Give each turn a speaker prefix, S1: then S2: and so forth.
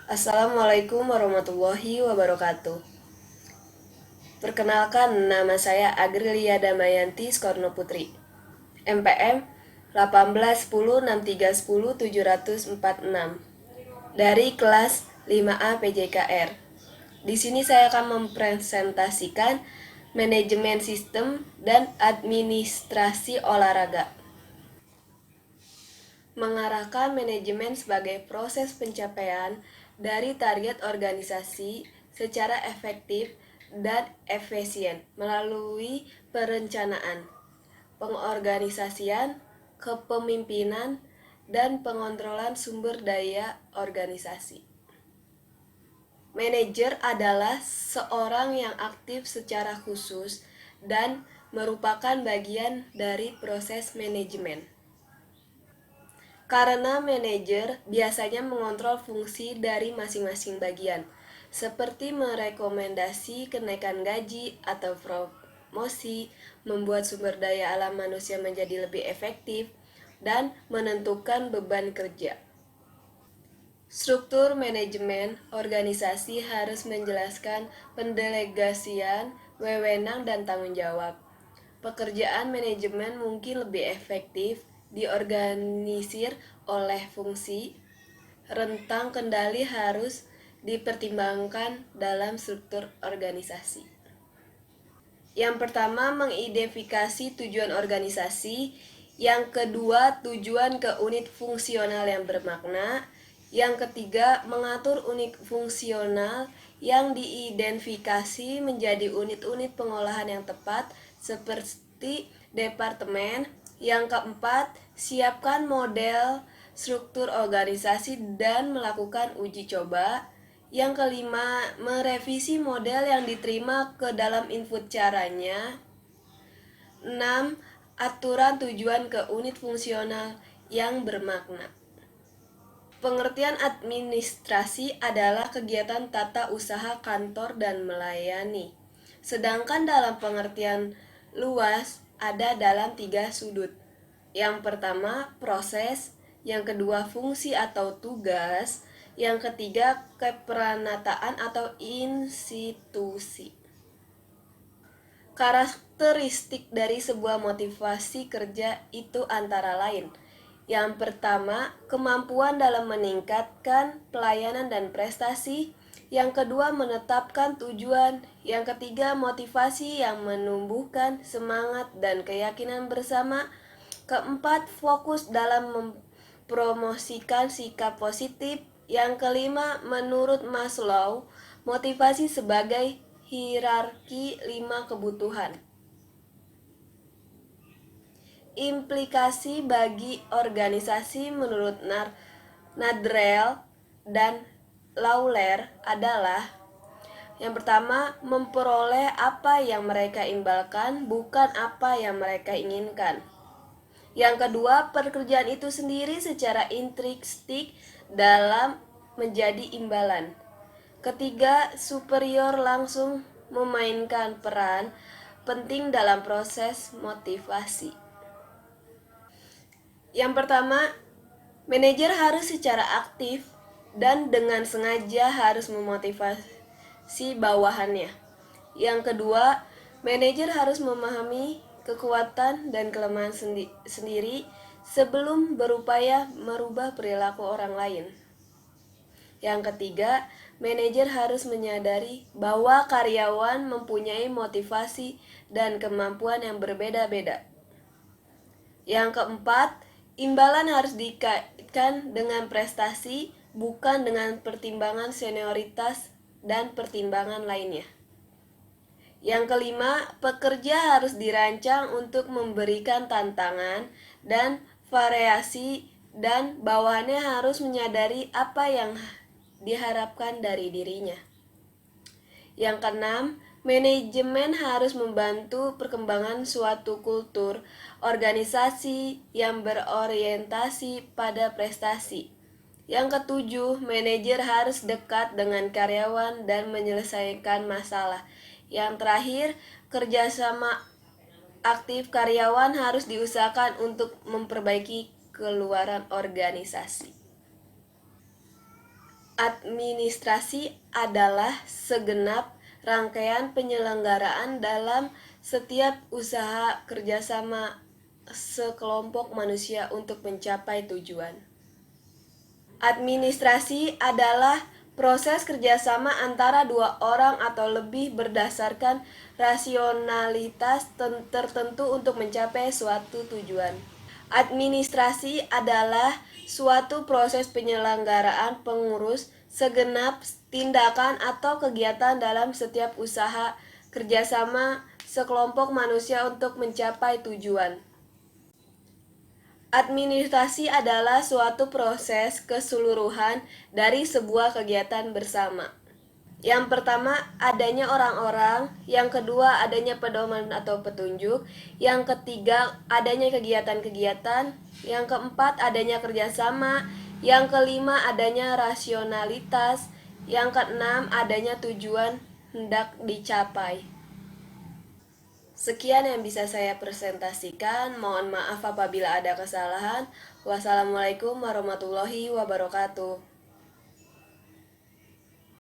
S1: Assalamualaikum warahmatullahi wabarakatuh. Perkenalkan, nama saya Agrilia Damayanti Skorno Putri. MPM 18106310 746 dari kelas 5A PJKR. Di sini saya akan mempresentasikan manajemen sistem dan administrasi olahraga. Mengarahkan manajemen sebagai proses pencapaian dari target organisasi secara efektif dan efisien melalui perencanaan, pengorganisasian, kepemimpinan, dan pengontrolan sumber daya organisasi. Manajer adalah seorang yang aktif secara khusus dan merupakan bagian dari proses manajemen. Karena manajer biasanya mengontrol fungsi dari masing-masing bagian, seperti merekomendasi kenaikan gaji atau promosi, membuat sumber daya alam manusia menjadi lebih efektif, dan menentukan beban kerja. Struktur manajemen organisasi harus menjelaskan pendelegasian, wewenang, dan tanggung jawab. Pekerjaan manajemen mungkin lebih efektif diorganisir oleh fungsi, rentang kendali harus dipertimbangkan dalam struktur organisasi. Yang pertama, mengidentifikasi tujuan organisasi. Yang kedua, tujuan ke unit fungsional yang bermakna. Yang ketiga, mengatur unit fungsional yang diidentifikasi menjadi unit-unit pengolahan yang tepat seperti departemen. Yang keempat, siapkan model struktur organisasi dan melakukan uji coba. Yang kelima, merevisi model yang diterima ke dalam input caranya. 6. Aturan tujuan ke unit fungsional yang bermakna. Pengertian administrasi adalah kegiatan tata usaha kantor dan melayani. Sedangkan dalam pengertian luas ada dalam 3 sudut. Yang pertama, proses. Yang kedua, fungsi atau tugas. Yang ketiga, keperanatan atau institusi. Karakteristik dari sebuah motivasi kerja itu antara lain: yang pertama, kemampuan dalam meningkatkan pelayanan dan prestasi. Yang kedua, menetapkan tujuan. Yang ketiga, motivasi yang menumbuhkan semangat dan keyakinan bersama. Keempat, fokus dalam mempromosikan sikap positif. Yang kelima, menurut Maslow, motivasi sebagai hierarki 5 kebutuhan. Implikasi bagi organisasi menurut Nadrell dan Lawler adalah: yang pertama, memperoleh apa yang mereka imbalkan, bukan apa yang mereka inginkan. Yang kedua, pekerjaan itu sendiri secara intrinsik dalam menjadi imbalan. Ketiga, superior langsung memainkan peran penting dalam proses motivasi. Yang pertama, manajer harus secara aktif dan dengan sengaja harus memotivasi bawahannya. Yang kedua, manajer harus memahami kekuatan dan kelemahan sendiri sebelum berupaya merubah perilaku orang lain. Yang ketiga, manajer harus menyadari bahwa karyawan mempunyai motivasi dan kemampuan yang berbeda-beda. Yang keempat, imbalan harus dikaitkan dengan prestasi, bukan dengan pertimbangan senioritas dan pertimbangan lainnya. Yang kelima, pekerja harus dirancang untuk memberikan tantangan dan variasi, dan bawahannya harus menyadari apa yang diharapkan dari dirinya. Yang keenam, manajemen harus membantu perkembangan suatu kultur organisasi yang berorientasi pada prestasi. Yang ketujuh, manajer harus dekat dengan karyawan dan menyelesaikan masalah. Yang terakhir, kerjasama aktif karyawan harus diusahakan untuk memperbaiki keluaran organisasi. Administrasi adalah segenap rangkaian penyelenggaraan dalam setiap usaha kerjasama sekelompok manusia untuk mencapai tujuan. Administrasi adalah proses kerjasama antara dua orang atau lebih berdasarkan rasionalitas tertentu untuk mencapai suatu tujuan. Administrasi adalah suatu proses penyelenggaraan pengurus segenap tindakan atau kegiatan dalam setiap usaha kerjasama sekelompok manusia untuk mencapai tujuan. Administrasi adalah suatu proses keseluruhan dari sebuah kegiatan bersama. Yang pertama, adanya orang-orang. Yang kedua, adanya pedoman atau petunjuk. Yang ketiga, adanya kegiatan-kegiatan. Yang keempat, adanya kerjasama. Yang kelima, adanya rasionalitas. Yang keenam, adanya tujuan hendak dicapai. Sekian yang bisa saya presentasikan. Mohon maaf apabila ada kesalahan. Wassalamualaikum warahmatullahi wabarakatuh.